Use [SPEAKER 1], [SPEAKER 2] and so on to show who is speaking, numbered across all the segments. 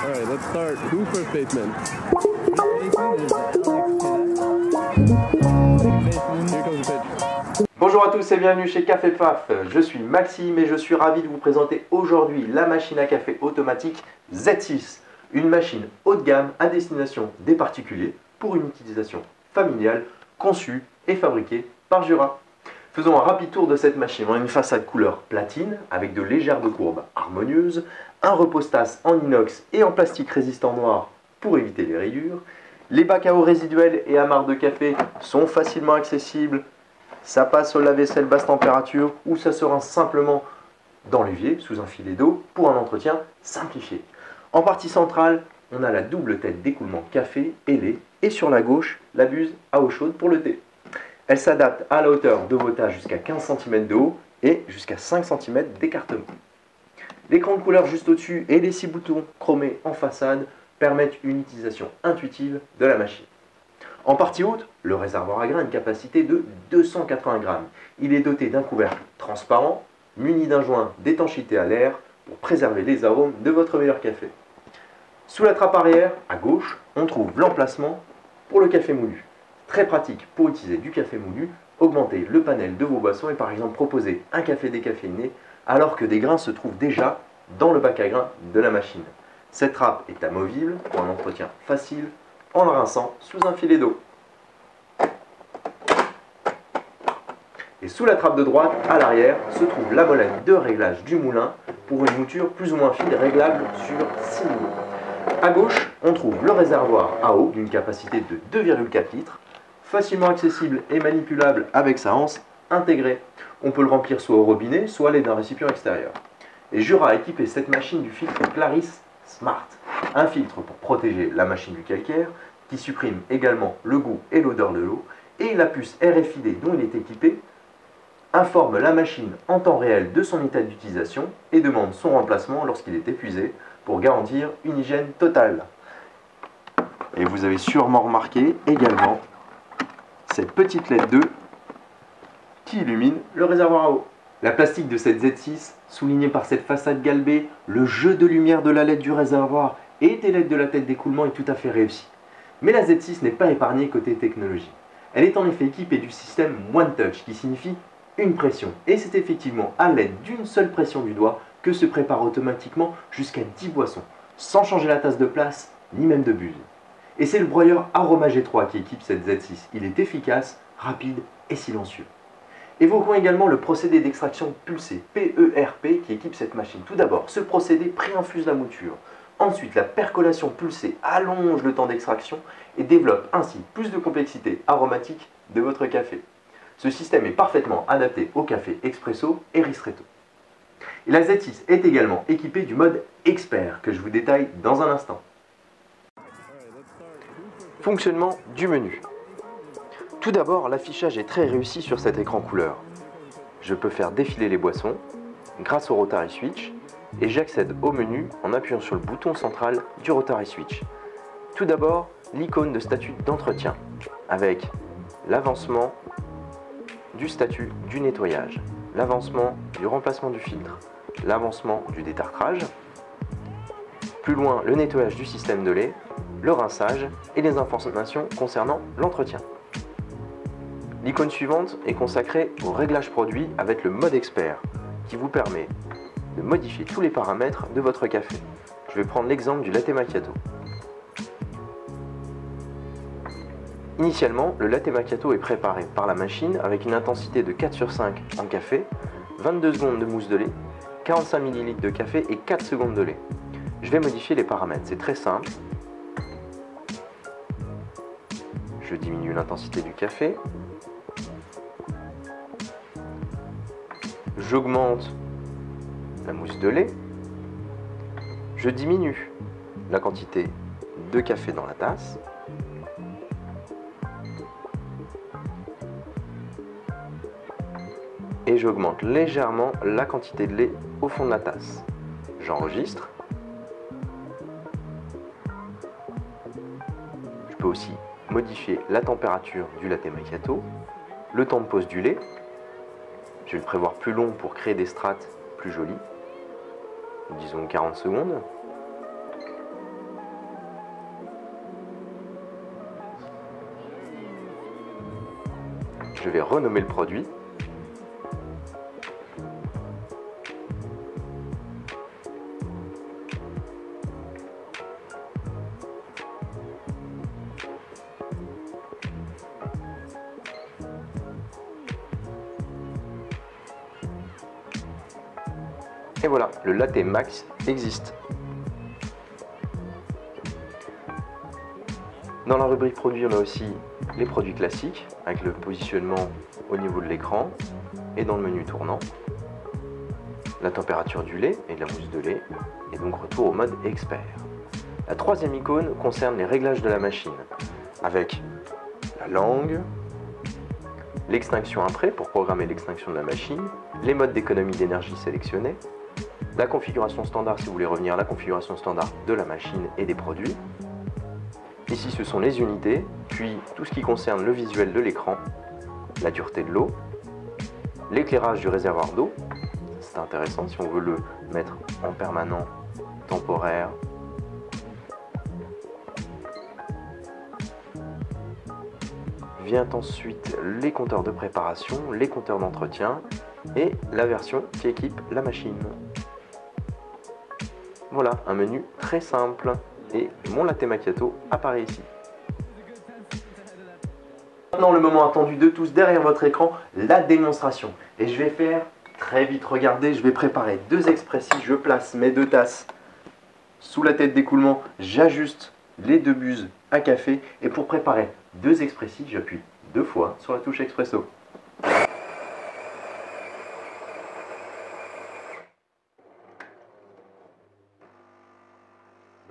[SPEAKER 1] Alright, let's start. Who's first baseman? Here comes the pitch.
[SPEAKER 2] Bonjour à tous et bienvenue chez Café Paf. Je suis Maxime et je suis ravi de vous présenter aujourd'hui la machine à café automatique Z6. Une machine haut de gamme à destination des particuliers pour une utilisation familiale conçue et fabriquée par Jura. Faisons un rapide tour de cette machine. On a une façade couleur platine avec de légères courbes harmonieuses, un repose-tasse en inox et en plastique résistant noir pour éviter les rayures. Les bacs à eau résiduels et amarres de café sont facilement accessibles. Ça passe au lave-vaisselle basse température ou ça se rince simplement dans l'évier sous un filet d'eau pour un entretien simplifié. En partie centrale, on a la double tête d'écoulement café et lait et sur la gauche, la buse à eau chaude pour le thé. Elle s'adapte à la hauteur de vos tasses jusqu'à 15 cm de haut et jusqu'à 5 cm d'écartement. L'écran de couleur juste au-dessus et les 6 boutons chromés en façade permettent une utilisation intuitive de la machine. En partie haute, le réservoir à grains a une capacité de 280 grammes. Il est doté d'un couvercle transparent, muni d'un joint d'étanchéité à l'air pour préserver les arômes de votre meilleur café. Sous la trappe arrière, à gauche, on trouve l'emplacement pour le café moulu. Très pratique pour utiliser du café moulu, augmenter le panel de vos boissons et par exemple proposer un café décaféiné alors que des grains se trouvent déjà dans le bac à grains de la machine. Cette trappe est amovible pour un entretien facile en le rinçant sous un filet d'eau. Et sous la trappe de droite, à l'arrière, se trouve la molette de réglage du moulin pour une mouture plus ou moins fine réglable sur 6 niveaux. À gauche, on trouve le réservoir à eau d'une capacité de 2,4 litres, facilement accessible et manipulable avec sa anse intégrée. On peut le remplir soit au robinet, soit à l'aide d'un récipient extérieur. Et Jura a équipé cette machine du filtre Claris Smart, un filtre pour protéger la machine du calcaire, qui supprime également le goût et l'odeur de l'eau, et la puce RFID dont il est équipé informe la machine en temps réel de son état d'utilisation et demande son remplacement lorsqu'il est épuisé pour garantir une hygiène totale. Et vous avez sûrement remarqué également cette petite LED 2 qui illumine le réservoir à eau. La plastique de cette Z6, soulignée par cette façade galbée, le jeu de lumière de la LED du réservoir et des LED de la tête d'écoulement est tout à fait réussi. Mais la Z6 n'est pas épargnée côté technologie. Elle est en effet équipée du système One Touch qui signifie une pression. Et c'est effectivement à l'aide d'une seule pression du doigt que se prépare automatiquement jusqu'à 10 boissons, sans changer la tasse de place ni même de buse. Et c'est le broyeur Aroma G3 qui équipe cette Z6. Il est efficace, rapide et silencieux. Évoquons également le procédé d'extraction pulsée, PERP, qui équipe cette machine. Tout d'abord, ce procédé préinfuse la mouture. Ensuite, la percolation pulsée allonge le temps d'extraction et développe ainsi plus de complexité aromatique de votre café. Ce système est parfaitement adapté au café expresso et ristretto. Et la Z6 est également équipée du mode expert, que je vous détaille dans un instant. Fonctionnement du menu. Tout d'abord, l'affichage est très réussi sur cet écran couleur. Je peux faire défiler les boissons grâce au Rotary Switch et j'accède au menu en appuyant sur le bouton central du Rotary Switch. Tout d'abord, l'icône de statut d'entretien avec l'avancement du statut du nettoyage, l'avancement du remplacement du filtre, l'avancement du détartrage, plus loin le nettoyage du système de lait, le rinçage et les informations concernant l'entretien. L'icône suivante est consacrée au réglage produit avec le mode expert qui vous permet de modifier tous les paramètres de votre café. Je vais prendre l'exemple du latte macchiato. Initialement, le latte macchiato est préparé par la machine avec une intensité de 4 sur 5 en café, 22 secondes de mousse de lait, 45 ml de café et 4 secondes de lait. Je vais modifier les paramètres, c'est très simple. Je diminue l'intensité du café. J'augmente la mousse de lait. Je diminue la quantité de café dans la tasse. Et j'augmente légèrement la quantité de lait au fond de la tasse. J'enregistre. Je peux aussi modifier la température du latte macchiato, le temps de pause du lait. Je vais le prévoir plus long pour créer des strates plus jolies. Disons 40 secondes. je vais renommer le produit. Et voilà, le latte max existe. Dans la rubrique produits, on a aussi les produits classiques, avec le positionnement au niveau de l'écran et dans le menu tournant. La température du lait et de la mousse de lait, et donc retour au mode expert. La troisième icône concerne les réglages de la machine, avec la langue, l'extinction après pour programmer l'extinction de la machine, les modes d'économie d'énergie sélectionnés, la configuration standard si vous voulez revenir à la configuration standard de la machine et des produits. Ici ce sont les unités, puis tout ce qui concerne le visuel de l'écran, la dureté de l'eau, l'éclairage du réservoir d'eau, c'est intéressant si on veut le mettre en permanent, temporaire. Vient ensuite les compteurs de préparation, les compteurs d'entretien et la version qui équipe la machine. Voilà, un menu très simple et mon latte macchiato apparaît ici. Maintenant le moment attendu de tous, derrière votre écran, la démonstration. Et je vais faire très vite, regardez, je vais préparer 2 expressis, je place mes 2 tasses sous la tête d'écoulement, j'ajuste les 2 buses à café et pour préparer 2 expressis, j'appuie 2 fois sur la touche expresso.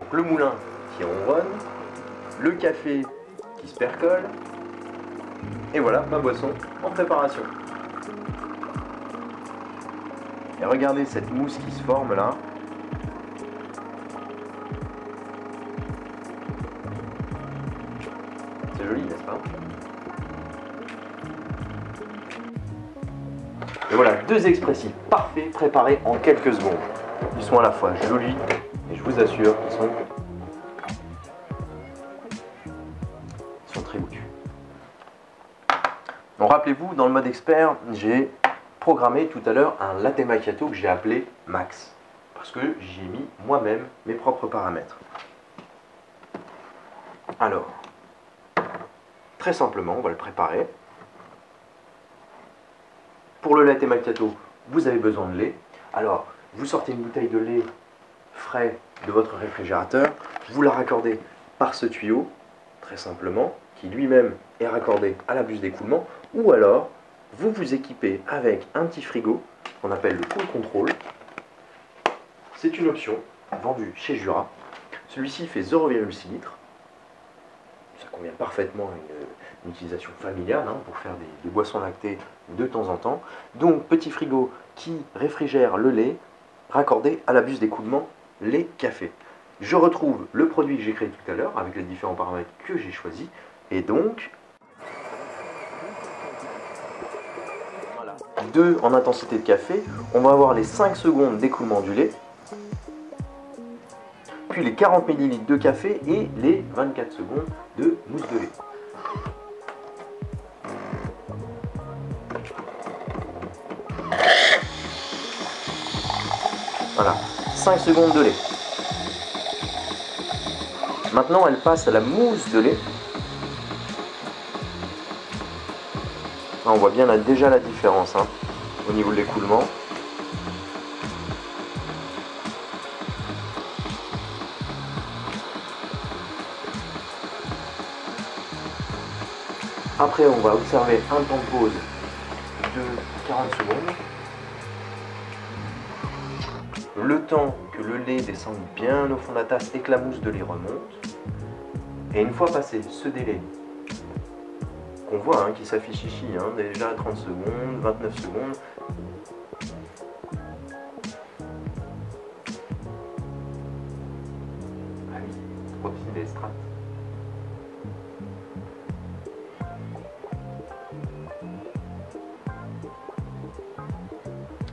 [SPEAKER 2] Donc le moulin qui ronronne, le café qui se percole, et voilà ma boisson en préparation. Et regardez cette mousse qui se forme là. C'est joli, n'est-ce pas? Et voilà, 2 expressifs parfaits préparés en quelques secondes. Ils sont à la fois jolis et je vous assure qu'ils sont très goûtus. Donc rappelez-vous, dans le mode expert, j'ai programmé tout à l'heure un latte macchiato que j'ai appelé Max. Parce que j'y ai mis moi-même mes propres paramètres. Alors, très simplement, on va le préparer. Pour le latte macchiato, vous avez besoin de lait. Alors, vous sortez une bouteille de lait frais de votre réfrigérateur, vous la raccordez par ce tuyau, très simplement, qui lui-même est raccordé à la buse d'écoulement, ou alors, vous vous équipez avec un petit frigo qu'on appelle le cool control. C'est une option vendue chez Jura. Celui-ci fait 0,6 litres. Ça convient parfaitement à une utilisation familiale pour faire des boissons lactées de temps en temps. Donc petit frigo qui réfrigère le lait raccordé à la buse d'écoulement lait café. Je retrouve le produit que j'ai créé tout à l'heure avec les différents paramètres que j'ai choisis. Et donc, voilà, 2 en intensité de café. On va avoir les 5 secondes d'écoulement du lait, puis les 40 ml de café et les 24 secondes de mousse de lait. Voilà, 5 secondes de lait. Maintenant, elle passe à la mousse de lait. Là, on voit bien déjà la différence au niveau de l'écoulement. Après, on va observer un temps de pause de 40 secondes. Le temps que le lait descende bien au fond de la tasse et que la mousse de lait remonte. Et une fois passé ce délai, qu'on voit qui s'affiche ici, déjà 30 secondes, 29 secondes. Ah oui, trop petit les strates.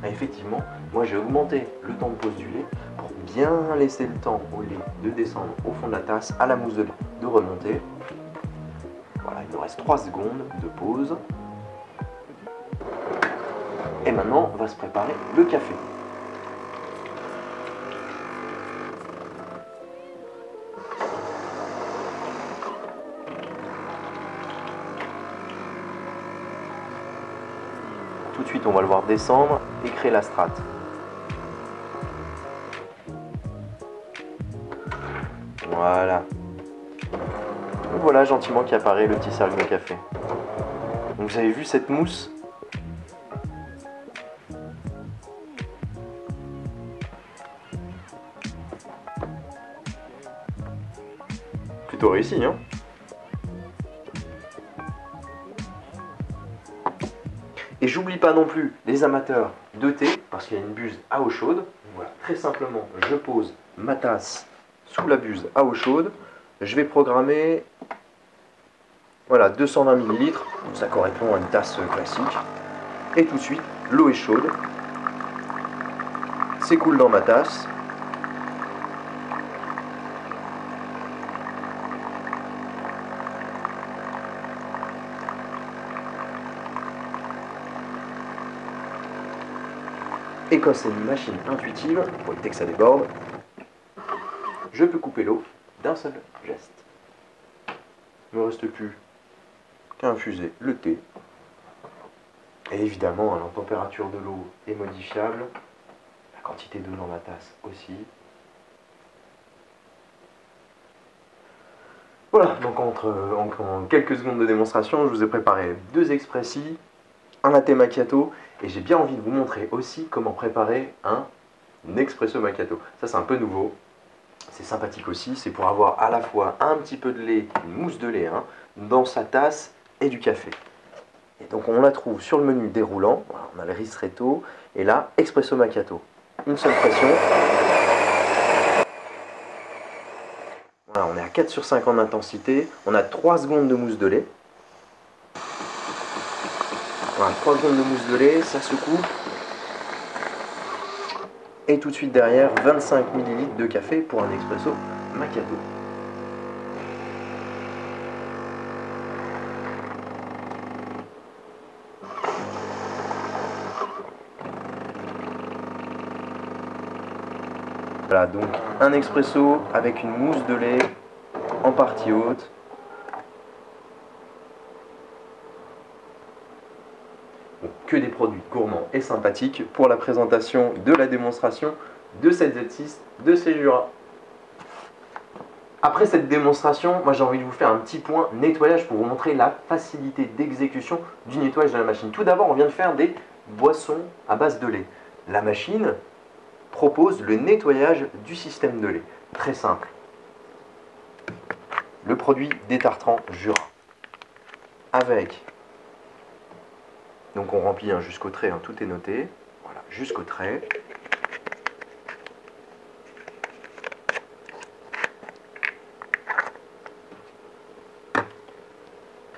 [SPEAKER 2] Et effectivement, moi j'ai augmenté le temps de pause du lait pour bien laisser le temps au lait de descendre au fond de la tasse, à la mousse de lait de remonter. Voilà, il nous reste 3 secondes de pause. Et maintenant, on va se préparer le café. Tout de suite, on va le voir descendre et créer la strate. Voilà. Donc voilà gentiment qu'apparaît le petit cercle de café. Donc vous avez vu cette mousse? Plutôt réussi, hein? Et j'oublie pas non plus les amateurs de thé, parce qu'il y a une buse à eau chaude. Voilà, très simplement, je pose ma tasse sous la buse à eau chaude. Je vais programmer, voilà, 220 ml, ça correspond à une tasse classique. Et tout de suite, l'eau est chaude, s'écoule dans ma tasse. Et quand c'est une machine intuitive, pour éviter que ça déborde, je peux couper l'eau d'un seul geste. Il ne me reste plus qu'à infuser le thé. Et évidemment, la température de l'eau est modifiable, la quantité d'eau dans la tasse aussi. Voilà, donc en quelques secondes de démonstration, je vous ai préparé 2 expressis, un latte macchiato, et j'ai bien envie de vous montrer aussi comment préparer un expresso macchiato. Ça c'est un peu nouveau, c'est sympathique aussi, c'est pour avoir à la fois un petit peu de lait, une mousse de lait, hein, dans sa tasse et du café. Et donc on la trouve sur le menu déroulant, voilà, on a le ristretto, et là, expresso macchiato. Une seule pression. Voilà, on est à 4/50 d'intensité, on a 3 secondes de mousse de lait. Voilà, 3 secondes de mousse de lait, ça secoue. Et tout de suite derrière, 25 ml de café pour un expresso macchiato. Voilà, donc un expresso avec une mousse de lait en partie haute. Donc, que des produits gourmands et sympathiques pour la présentation de la démonstration de cette Z6 de chez Jura. Après cette démonstration, moi j'ai envie de vous faire un petit point nettoyage pour vous montrer la facilité d'exécution du nettoyage de la machine. Tout d'abord, on vient de faire des boissons à base de lait. La machine propose le nettoyage du système de lait. Très simple. Le produit détartrant Jura. Avec, donc on remplit jusqu'au trait, hein, tout est noté. Voilà, jusqu'au trait.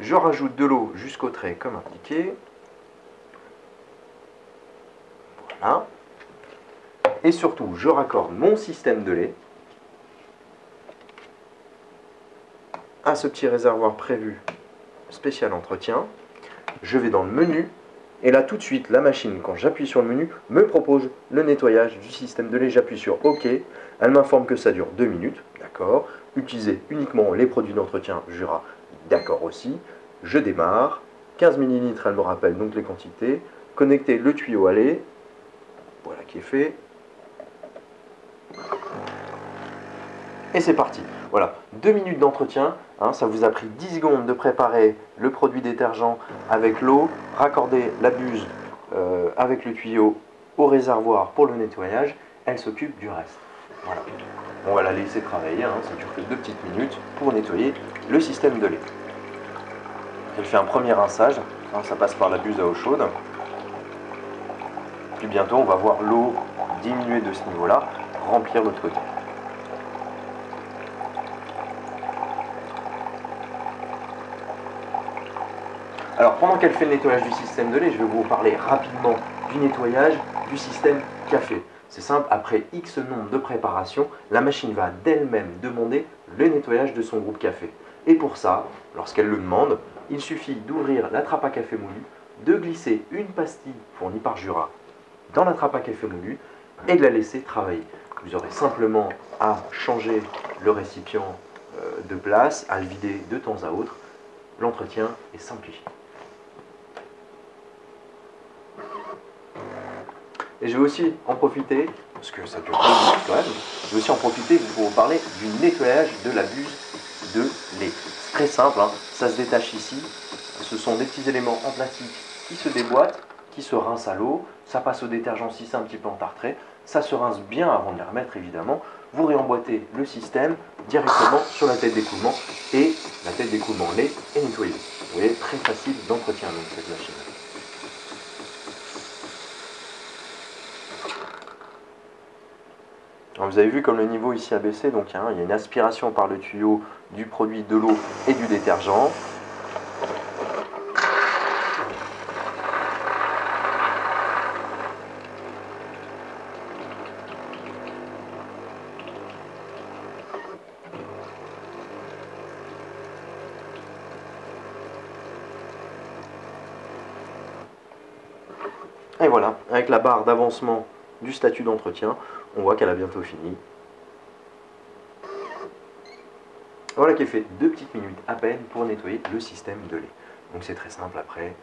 [SPEAKER 2] Je rajoute de l'eau jusqu'au trait comme indiqué. Voilà. Et surtout, je raccorde mon système de lait à ce petit réservoir prévu spécial entretien. Je vais dans le menu et là tout de suite la machine, quand j'appuie sur le menu, me propose le nettoyage du système de lait. J'appuie sur OK, elle m'informe que ça dure 2 minutes, d'accord. Utiliser uniquement les produits d'entretien Jura, d'accord aussi. Je démarre, 15 ml, elle me rappelle donc les quantités. Connecter le tuyau à lait, voilà qui est fait. Et c'est parti. Voilà, 2 minutes d'entretien, hein, ça vous a pris 10 secondes de préparer le produit détergent avec l'eau, raccorder la buse avec le tuyau au réservoir pour le nettoyage, elle s'occupe du reste. Voilà. On va la laisser travailler, hein, ça dure que 2 petites minutes pour nettoyer le système de lait. Elle fait un premier rinçage, hein, ça passe par la buse à eau chaude. Puis bientôt on va voir l'eau diminuer de ce niveau-là, remplir l'autre côté. Alors pendant qu'elle fait le nettoyage du système de lait, je vais vous parler rapidement du nettoyage du système café. C'est simple, après X nombre de préparations, la machine va d'elle-même demander le nettoyage de son groupe café. Et pour ça, lorsqu'elle le demande, il suffit d'ouvrir la trappe à café moulu, de glisser une pastille fournie par Jura dans la trappe à café moulu et de la laisser travailler. Vous aurez simplement à changer le récipient de place, à le vider de temps à autre. L'entretien est simplifié. Et je vais aussi en profiter, parce que ça dure 2 minutes quand même, je vais aussi en profiter pour vous parler du nettoyage de la buse de lait. C'est très simple, hein, ça se détache ici. Ce sont des petits éléments en plastique qui se déboîtent, qui se rincent à l'eau. Ça passe au détergent si c'est un petit peu entartré. Ça se rince bien avant de les remettre évidemment. Vous réemboîtez le système directement sur la tête d'écoulement et la tête d'écoulement lait est nettoyée. Vous voyez, très facile d'entretien donc cette machine. Alors vous avez vu comme le niveau ici a baissé, donc il y a une aspiration par le tuyau du produit, de l'eau et du détergent. Et voilà, avec la barre d'avancement du statut d'entretien, on voit qu'elle a bientôt fini. Voilà qui est fait 2 petites minutes à peine pour nettoyer le système de lait. Donc c'est très simple après.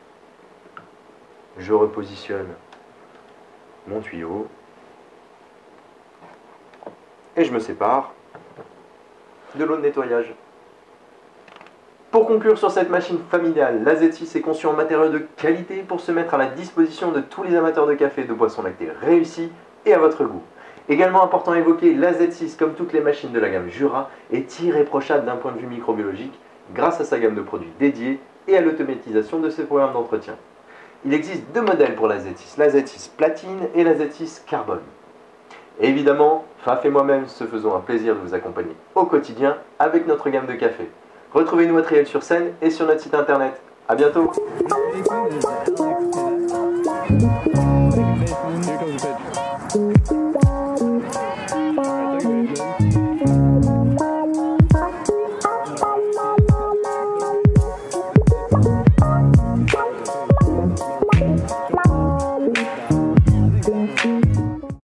[SPEAKER 2] Je repositionne mon tuyau et je me sépare de l'eau de nettoyage. Pour conclure sur cette machine familiale, la Z6 est conçue en matériaux de qualité pour se mettre à la disposition de tous les amateurs de café et de boissons lactées réussis et à votre goût. Également important à évoquer, la Z6, comme toutes les machines de la gamme Jura, est irréprochable d'un point de vue microbiologique grâce à sa gamme de produits dédiés et à l'automatisation de ses programmes d'entretien. Il existe 2 modèles pour la Z6 Platine et la Z6 Carbone. Et évidemment, Faf et moi-même se faisons un plaisir de vous accompagner au quotidien avec notre gamme de café. Retrouvez-nous à Triel sur Seine et sur notre site internet. A bientôt.
[SPEAKER 1] Here comes the pitch.